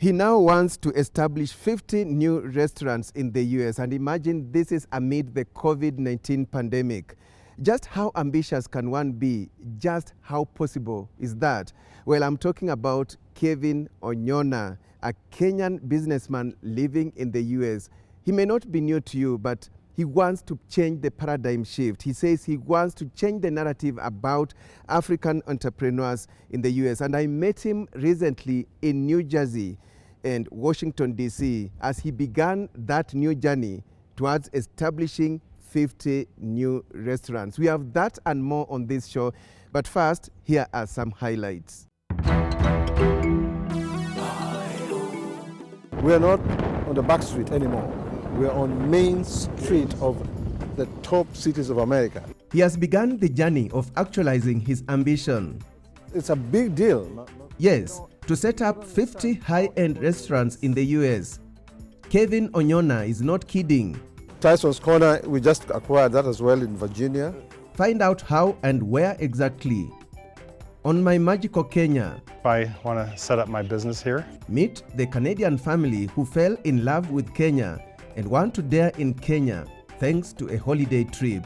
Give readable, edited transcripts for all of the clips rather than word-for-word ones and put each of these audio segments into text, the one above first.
He now wants to establish 50 new restaurants in the US, and imagine this is amid the COVID-19 pandemic. Just how ambitious can one be? Just how possible is that? Well, I'm talking about Kevin Onyona, a Kenyan businessman living in the US. He may not be new to you, but he wants to change the paradigm shift. He says he wants to change the narrative about African entrepreneurs in the US. And I met him recently in New Jersey and Washington, D.C. as he began that new journey towards establishing 50 new restaurants. We have that and more on this show. But first, here are some highlights. We are not on the back street anymore. We are on Main Street of the top cities of America. He has begun the journey of actualizing his ambition. It's a big deal. Yes, to set up 50 high-end restaurants in the US. Kevin Onyona is not kidding. Tyson's Corner, we just acquired that as well in Virginia. Find out how and where exactly on My Magical Kenya. I want to set up my business here. Meet the Canadian family who fell in love with Kenya and want to dare in Kenya thanks to a holiday trip.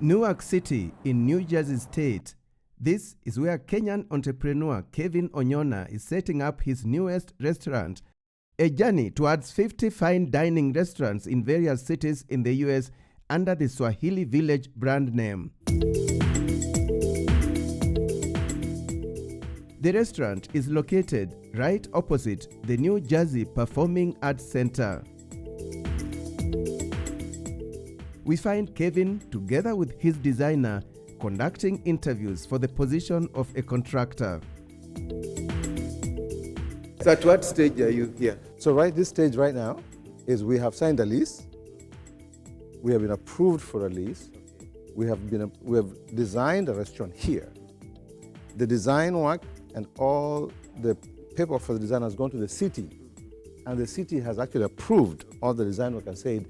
Newark City in New Jersey State. This is where Kenyan entrepreneur Kevin Onyona is setting up his newest restaurant, a journey towards 50 fine dining restaurants in various cities in the US under the Swahili Village brand name. The restaurant is located right opposite the New Jersey Performing Arts Center. We find Kevin, together with his designer, conducting interviews for the position of a contractor. So at what stage are you here? So this stage right now is we have signed a lease. We have been approved for a lease. We have designed a restaurant here. The design work and all the paperwork for the design has gone to the city. And the city has actually approved all the design work and said,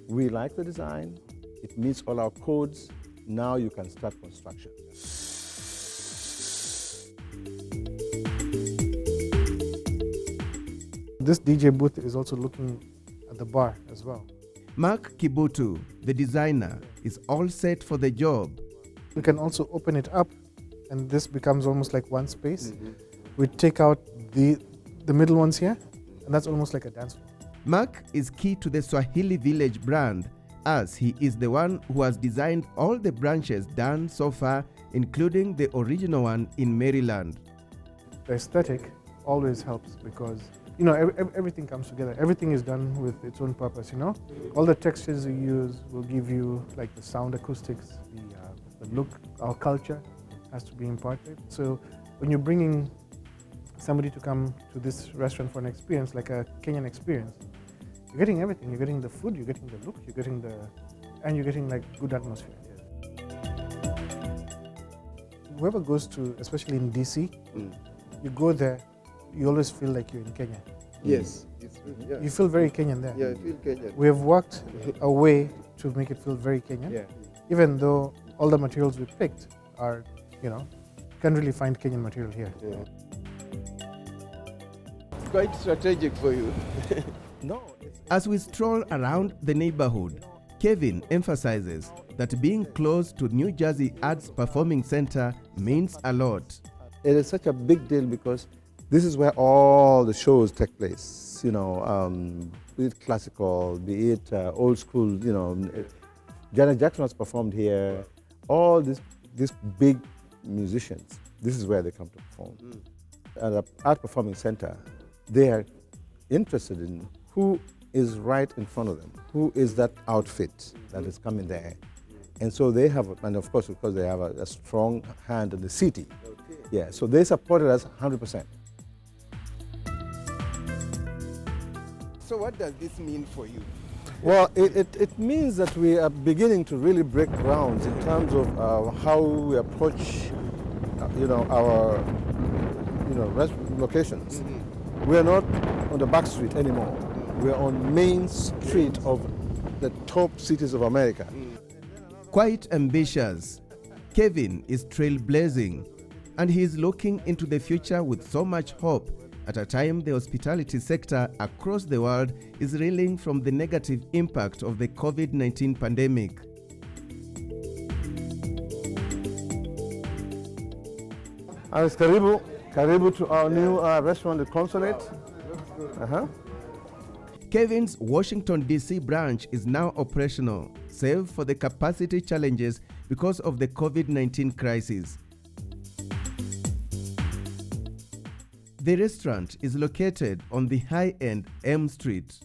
we like the design, it meets all our codes, now you can start construction. This DJ booth is also looking at the bar as well. Mark Kibutu, the designer, is all set for the job. We can also open it up and this becomes almost like one space. We take out the middle ones here and that's almost like a dance floor. Mark is key to the Swahili Village brand, as he is the one who has designed all the branches done so far, including the original one in Maryland. The aesthetic always helps because, you know, everything comes together. Everything is done with its own purpose, you know? All the textures you use will give you like the sound acoustics, the look, our culture has to be imparted. So when you're bringing somebody to come to this restaurant for an experience, like a Kenyan experience, you're getting everything. You're getting the food, you're getting the look, and you're getting like good atmosphere. Whoever goes to, especially in DC, you go there, you always feel like you're in Kenya. Yes. Yeah. You feel very Kenyan there. Yeah, I feel Kenyan. We have worked a way to make it feel very Kenyan. Yeah. Even though all the materials we picked are, you know, you can't really find Kenyan material here. Yeah. It's quite strategic for you. No. As we stroll around the neighborhood, Kevin emphasizes that being close to New Jersey Arts Performing Center means a lot. It is such a big deal because this is where all the shows take place, you know, be it classical, be it old school, you know. Janet Jackson has performed here. All these big musicians, this is where they come to perform. At the Art Performing Center, they are interested in who is right in front of them, who is that outfit that is coming there. And so they have, and of course, because they have a strong hand in the city. Okay. Yeah, so they supported us 100%. So what does this mean for you? Well, it means that we are beginning to really break grounds in terms of how we approach, our, locations. We are not on the back street anymore. We are on Main Street of the top cities of America. Quite ambitious, Kevin is trailblazing, and he is looking into the future with so much hope at a time the hospitality sector across the world is reeling from the negative impact of the COVID-19 pandemic. Alex, karibu to our new restaurant, the Consulate. Kevin's Washington, D.C. branch is now operational, save for the capacity challenges because of the COVID-19 crisis. The restaurant is located on the high-end M Street.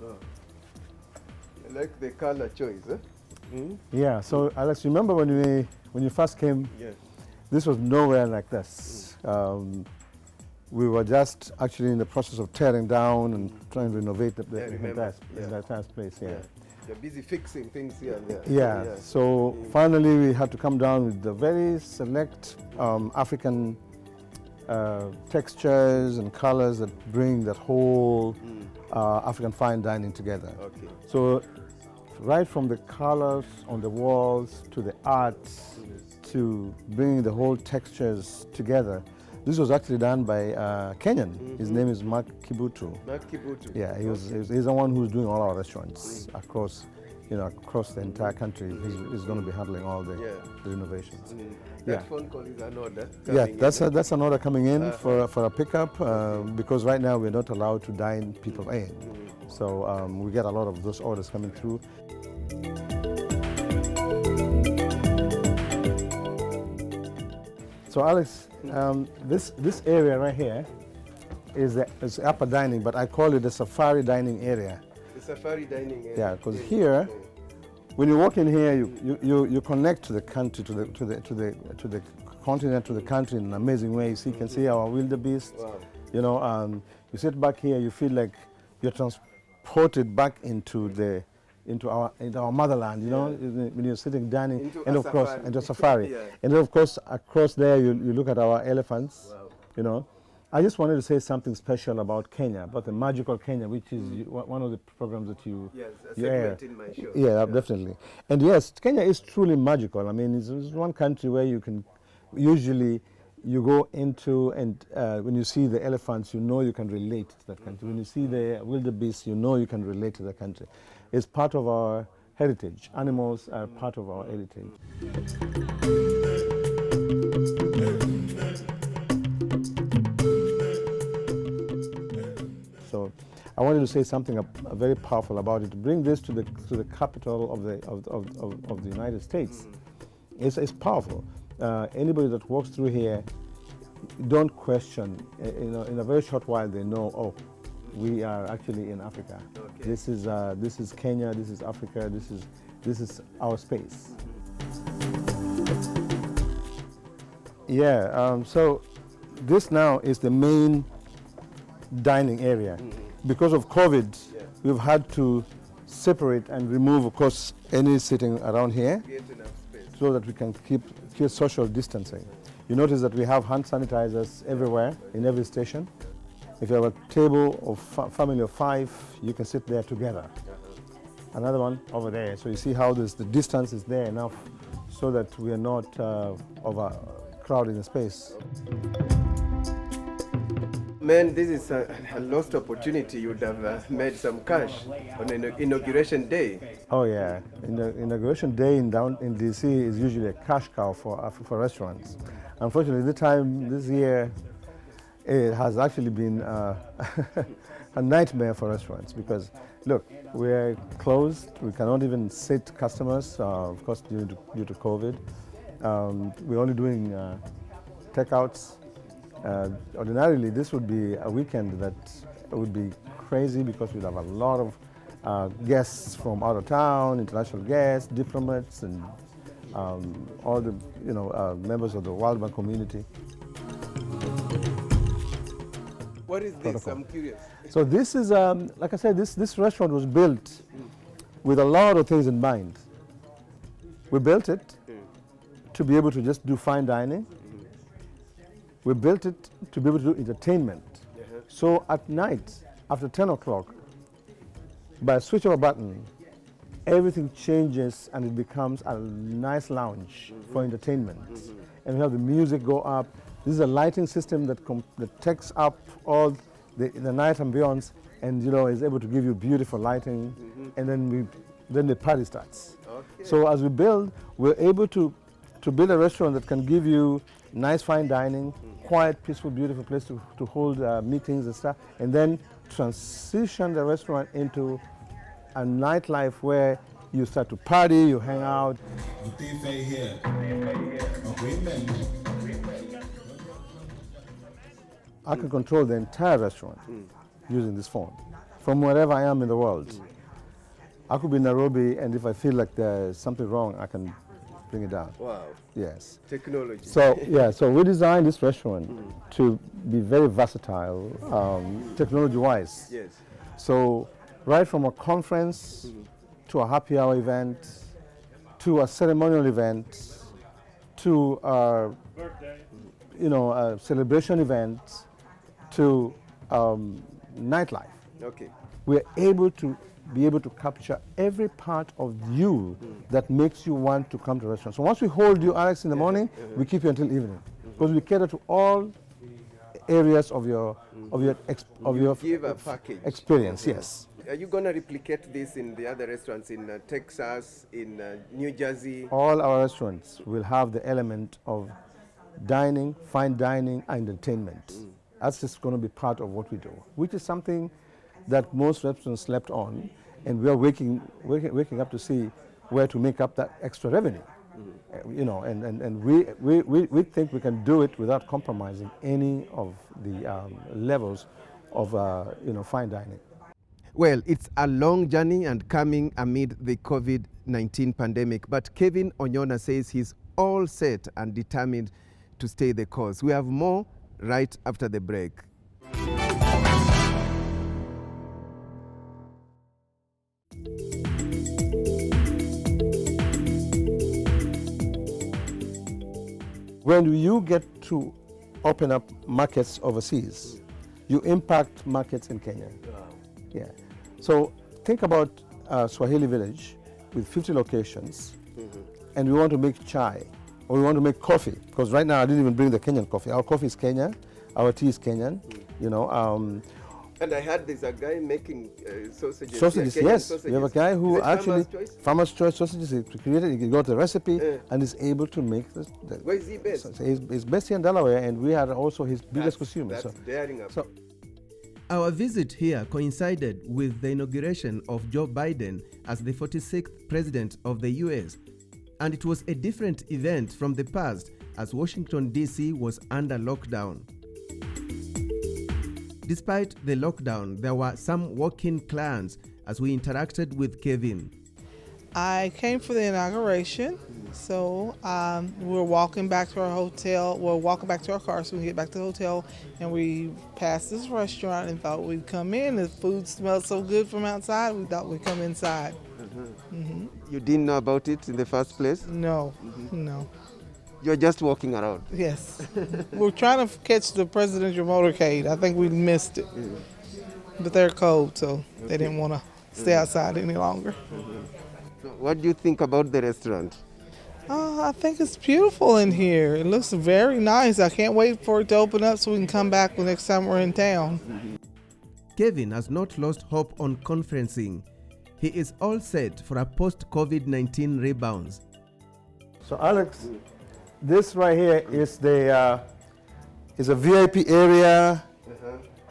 I like the color choice, eh? Yeah, so Alex, remember when you first came, Yes. this was nowhere like this. We were just actually in the process of tearing down and trying to renovate the entire place. Yeah. You're busy fixing things here and there. Yeah. So finally, we had to come down with the very select African textures and colors that bring that whole African fine dining together. Okay. So right from the colors on the walls to the art to bringing the whole textures together. This was actually done by Kenyan. His name is Mark Kibutu. Mark Kibutu. Yeah, he's the one who's doing all our restaurants across the entire country. He's going to be handling all the renovations. That phone call is an order. Yeah, that's an order coming in for a pickup because right now we're not allowed to dine people in. So we get a lot of those orders coming through. So Alex, this area right here is upper dining, but I call it the safari dining area. The safari dining area. Yeah, because here, when you walk in here, you connect to the country, to the continent, to the country in an amazing way. So you can see our wildebeest. Wow. You know, you sit back here, you feel like you're transported back into our motherland, you know, when you're sitting dining, and of course, into safari. And then of course, across there, you look at our elephants, you know. I just wanted to say something special about Kenya, about the magical Kenya, which is one of the programs that you air. In my show. Yeah, definitely. And yes, Kenya is truly magical. I mean, it's one country where you can usually you go into, and when you see the elephants, you know you can relate to that country. When you see the wildebeest, you know you can relate to that country. It's part of our heritage. Animals are part of our heritage. So I wanted to say something very powerful about it. To bring this to the capital of the United States, it's powerful. Anybody that walks through here, don't question. In a very short while, they know. Oh, we are actually in Africa. Okay. This is Kenya. This is Africa. This is our space. Yeah. So this now is the main dining area. Because of COVID, we've had to separate and remove, of course, any sitting around here, so that we can keep social distancing. You notice that we have hand sanitizers everywhere, in every station. If you have a table of family of 5, you can sit there together. Another one over there. So you see how the distance is there enough so that we are not overcrowding the space. Man, this is a lost opportunity. You would have made some cash on an inauguration day. Oh yeah, inauguration day in DC is usually a cash cow for restaurants. Unfortunately, this year it has actually been a nightmare for restaurants because look, we're closed. We cannot even sit customers, of course, due to COVID. We're only doing takeouts. Ordinarily, this would be a weekend that would be crazy because we'd have a lot of guests from out of town, international guests, diplomats, and all the members of the World Bank community. What is this? I'm curious. So this is, like I said, this restaurant was built with a lot of things in mind. We built it to be able to just do fine dining. We built it to be able to do entertainment. So at night, after 10 o'clock, By a switch of a button, everything changes and it becomes a nice lounge for entertainment. And we have the music go up. This is a lighting system that takes up all the night ambience and is able to give you beautiful lighting. And then the party starts. Okay. So as we build, we're able to build a restaurant that can give you nice fine dining, quiet, peaceful, beautiful place to hold meetings and stuff, and then transition the restaurant into a nightlife where you start to party, you hang out. I can control the entire restaurant using this phone from wherever I am in the world. I could be in Nairobi, and if I feel like there's something wrong, I can bring it down. Wow. Yes. Technology. So yeah, so we designed this restaurant to be very versatile, technology-wise. Yes. So right from a conference to a happy hour event, to a ceremonial event, to a celebration event, to nightlife. Okay. We're able to capture every part of you that makes you want to come to the restaurant. So once we hold you, Alex, in the morning, we keep you until evening, because we cater to all areas of your Give a package. experience. Yes. Are you going to replicate this in the other restaurants in Texas, in New Jersey? All our restaurants will have the element of dining, fine dining, and entertainment. That's just going to be part of what we do, which is something that most restaurants slept on, and we are waking up to see where to make up that extra revenue. And we think we can do it without compromising any of the levels of fine dining. Well, it's a long journey and coming amid the COVID-19 pandemic, but Kevin Onyona says he's all set and determined to stay the course. We have more right after the break. When you get to open up markets overseas, you impact markets in Kenya. Yeah. So think about Swahili Village with 50 locations, and we want to make chai, or we want to make coffee, because right now I didn't even bring the Kenyan coffee. Our coffee is Kenyan, our tea is Kenyan, And I heard there's a guy making sausages. Sausages, Kenyan yes. sausages. We have a guy who actually, Farmer's Choice? Farmer's Choice sausages, he created, he got the recipe and is able to make this. Where is he based? So he's based here in Delaware, and we are also his biggest consumer. That's daring up. Our visit here coincided with the inauguration of Joe Biden as the 46th president of the US, and it was a different event from the past as Washington, D.C. was under lockdown. Despite the lockdown, there were some walk-in clients as we interacted with Kevin. I came for the inauguration, so we're walking back to our hotel. We're walking back to our car so we can get back to the hotel, and we passed this restaurant and thought we'd come in. The food smelled so good from outside, we thought we'd come inside. You didn't know about it in the first place? No, no. You're just walking around? Yes. We're trying to catch the presidential motorcade. I think we missed it. But they're cold, so they didn't want to stay outside any longer. So what do you think about the restaurant? I think it's beautiful in here. It looks very nice. I can't wait for it to open up so we can come back the next time we're in town. Kevin has not lost hope on conferencing. He is all set for a post-COVID-19 rebound. So Alex, this right here is a VIP area.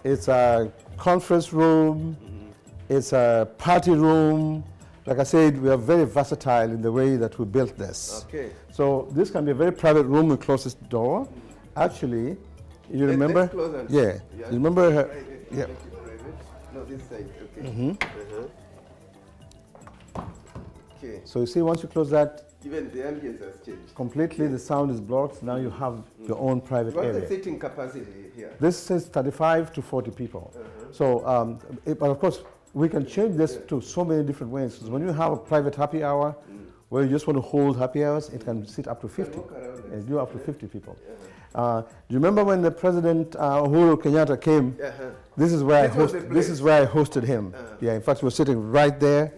It's a conference room. It's a party room. Like I said, we are very versatile in the way that we built this. Okay. So this can be a very private room. We close this door. Actually, you remember? Let's close and yeah. You remember her? Yeah. No, this side. Okay. Okay. So you see, once you close that, Even the ambience has changed. completely the sound is blocked. Now you have your own private What's the area. seating capacity here? This says 35 to 40 people. So, but of course, we can change this to so many different ways. Because when you have a private happy hour, where you just want to hold happy hours, it can sit up to 50. And you up to 50 people. Do you remember when the President Uhuru Kenyatta came? This is where this is where I hosted him. Yeah, in fact, he was sitting right there.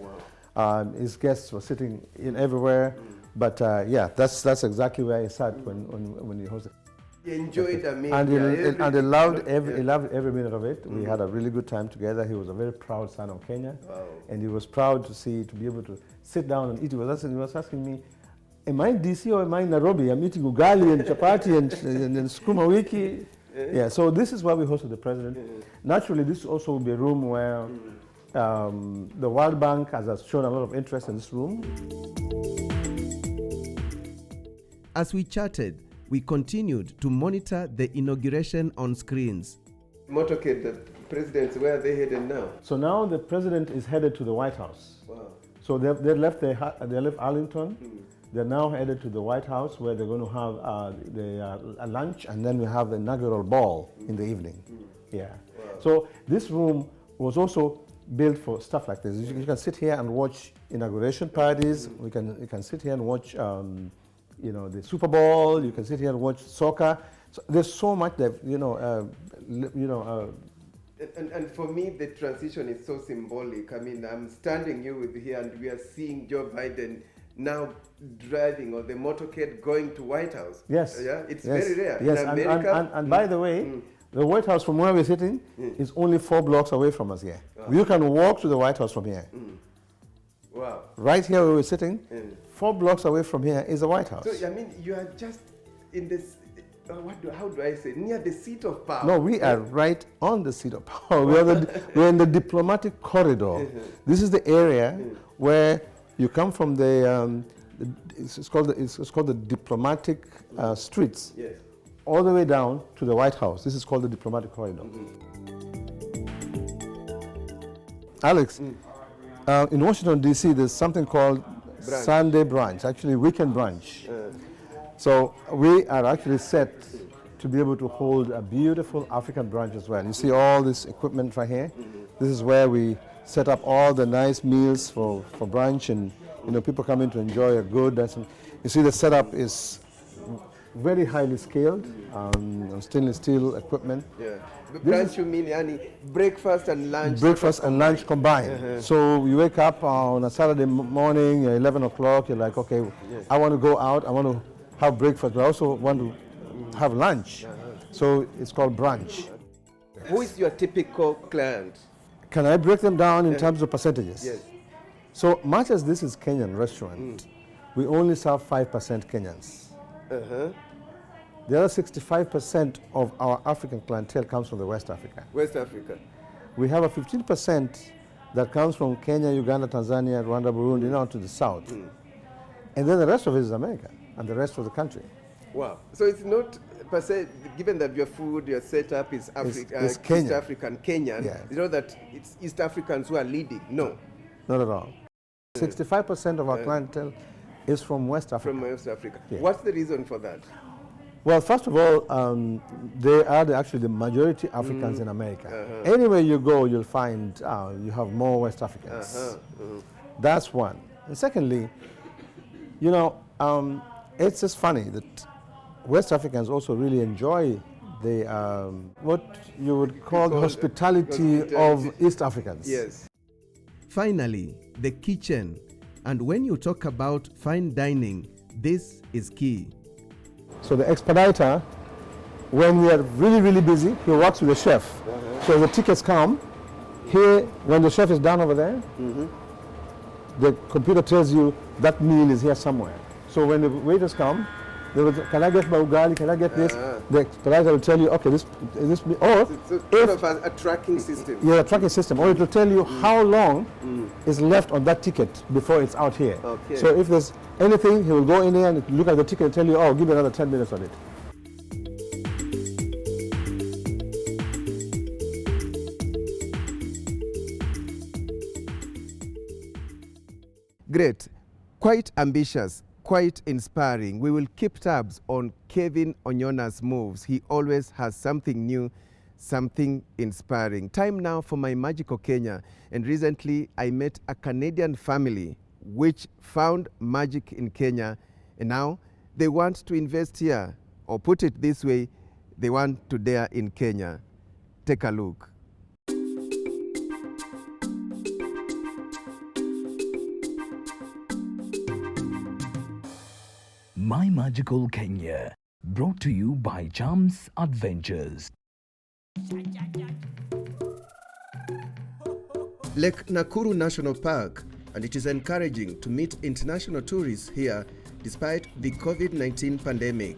Wow. His guests were sitting in everywhere. But yeah, that's exactly where he sat when he hosted. He enjoyed the meal. And he loved every minute of it. We had a really good time together. He was a very proud son of Kenya. Wow. And he was proud to be able to sit down and eat. He was asking me, am I in DC or am I in Nairobi? I'm eating ugali and chapati and sukuma wiki. Yeah, so this is why we hosted the president. Naturally, this also will be a room where the World Bank has shown a lot of interest in this room. As we chatted, we continued to monitor the inauguration on screens. Motorcade, the presidents, where are they headed now? So now the president is headed to the White House. Wow. So they left Arlington. They're now headed to the White House, where they're going to have a lunch, and then we have the inaugural ball in the evening. Yeah. Wow. So this room was also built for stuff like this. You can sit here and watch inauguration parties. You can sit here and watch the Super Bowl. You can sit here and watch soccer. So there's so much that And for me, the transition is so symbolic. I mean, I'm standing here and we are seeing Joe Biden now driving on the motorcade going to White House. Yes. Yeah, it's very rare. Yes, in America, and by the way, the White House from where we're sitting is only 4 blocks away from us here. Wow. You can walk to the White House from here. Wow. Right here where we're sitting, 4 blocks away from here is the White House. So, I mean, you are just in this, how do I say, near the seat of power. No, we are right on the seat of power. We're in the diplomatic corridor. This is the area where you come from it's called the diplomatic streets, all the way down to the White House. This is called the diplomatic corridor. Alex, in Washington, D.C., there's something called Sunday brunch, actually weekend brunch. So we are actually set to be able to hold a beautiful African brunch as well. You see all this equipment right here? This is where we set up all the nice meals for brunch, and people come in to enjoy a good. You see the setup is very highly scaled, stainless steel equipment. Yeah. Brunch, you mean breakfast and lunch? Breakfast and lunch combined. So you wake up on a Saturday morning, 11 o'clock, you're like, okay, I want to go out, I want to have breakfast, but I also want to have lunch. So it's called brunch. Who is your typical client? Can I break them down in terms of percentages? Yes. So much as this is Kenyan restaurant, we only serve 5% Kenyans. The other 65% of our African clientele comes from the West Africa. West Africa. We have a 15% that comes from Kenya, Uganda, Tanzania, Rwanda, Burundi, to the south. And then the rest of it is America and the rest of the country. Wow. So it's not per se, given that your food, your setup is It's East African, Kenyan, it's not that it's East Africans who are leading. No. Not at all. 65% of our clientele is from West Africa. From West Africa. Yeah. What's the reason for that? Well, first of all, they are actually the majority Africans in America. Anywhere you go, you'll find you have more West Africans. That's one. And secondly, it's just funny that West Africans also really enjoy the what you would call the hospitality of East Africans. Yes. Finally, the kitchen. And when you talk about fine dining, this is key. So the expediter, when we are really, really busy, he works with the chef. So the tickets come. Here, when the chef is down over there, the computer tells you that meal is here somewhere. So when the waiters come, they will say, can I get my ugali, can I get this? The expediter will tell you, okay, this or it's sort of a tracking system. Yeah, a tracking system. Or it will tell you how long is left on that ticket before it's out here. Okay. So if there's anything, he will go in there and look at the ticket and tell you, oh, give me another 10 minutes on it. Great. Quite ambitious, quite inspiring. We will keep tabs on Kevin Onyona's moves. He always has something new, something inspiring. Time now for my magical Kenya. And recently I met a Canadian family which found magic in Kenya, and now they want to invest here. Or put it this way, they want to dare in Kenya. Take a look. My Magical Kenya, brought to you by Chams Adventures. Lake Nakuru National Park, and it is encouraging to meet international tourists here despite the COVID-19 pandemic.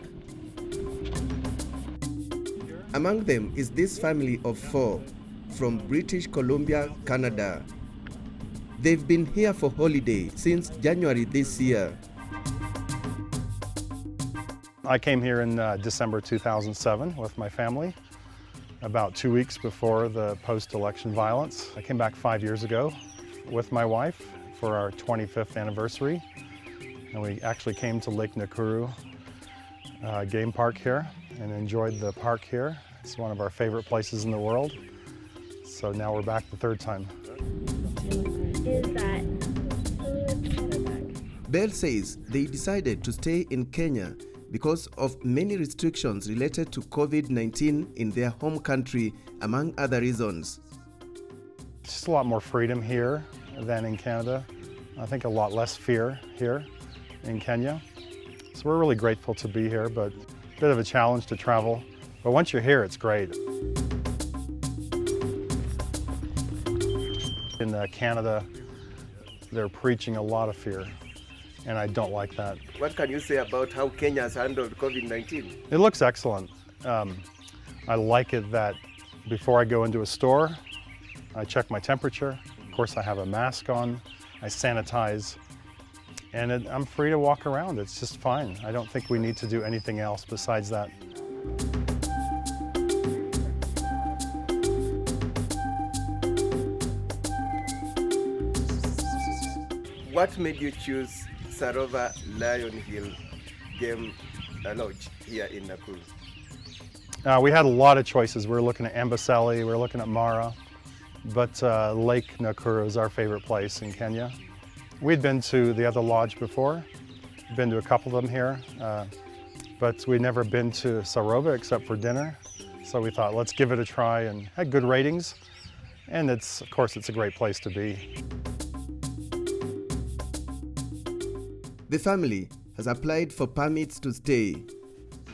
Among them is this family of 4 from British Columbia, Canada. They've been here for holiday since January this year. I came here in December 2007 with my family, about 2 weeks before the post-election violence. I came back 5 years ago with my wife for our 25th anniversary, and we actually came to Lake Nakuru game park here and enjoyed the park here. It's one of our favorite places in the world. So now we're back the 3rd time. Bell says they decided to stay in Kenya because of many restrictions related to COVID-19 in their home country, among other reasons. It's just a lot more freedom here than in Canada. I think a lot less fear here in Kenya. So we're really grateful to be here, but a bit of a challenge to travel. But once you're here, it's great. In Canada, they're preaching a lot of fear, and I don't like that. What can you say about how Kenya has handled COVID-19? It looks excellent. I like it that before I go into a store, I check my temperature. Of course, I have a mask on, I sanitize, and I'm free to walk around. It's just fine. I don't think we need to do anything else besides that. What made you choose Sarova Lion Hill Game Lodge here in Nakuru? We had a lot of choices. We were looking at Amboseli, we were looking at Mara, but Lake Nakuru is our favorite place in Kenya. We'd been to the other lodge before, been to a couple of them here, but we'd never been to Sarova except for dinner. So we thought, let's give it a try, and had good ratings. And of course, it's a great place to be. The family has applied for permits to stay.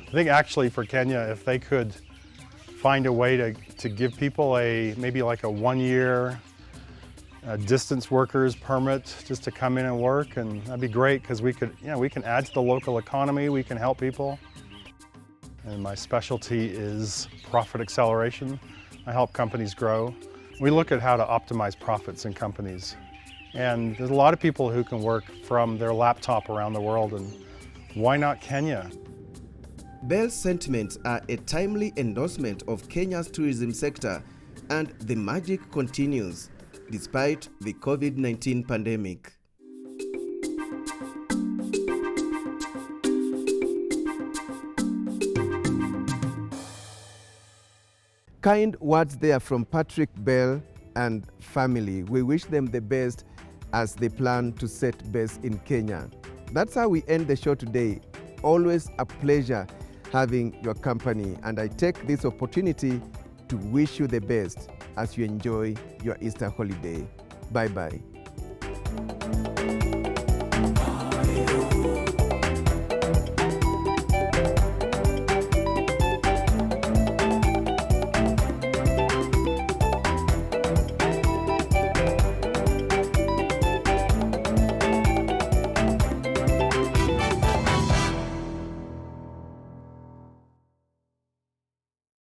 I think actually for Kenya, if they could find a way to give people maybe like a 1-year distance workers permit just to come in and work, and that'd be great because we can add to the local economy, we can help people. And my specialty is profit acceleration. I help companies grow. We look at how to optimize profits in companies. And there's a lot of people who can work from their laptop around the world, and why not Kenya? Bell's sentiments are a timely endorsement of Kenya's tourism sector, and the magic continues despite the COVID-19 pandemic. Kind words there from Patrick Bell and family. We wish them the best as they plan to set base in Kenya. That's how we end the show today. Always a pleasure having your company, and I take this opportunity to wish you the best as you enjoy your Easter holiday. Bye-bye.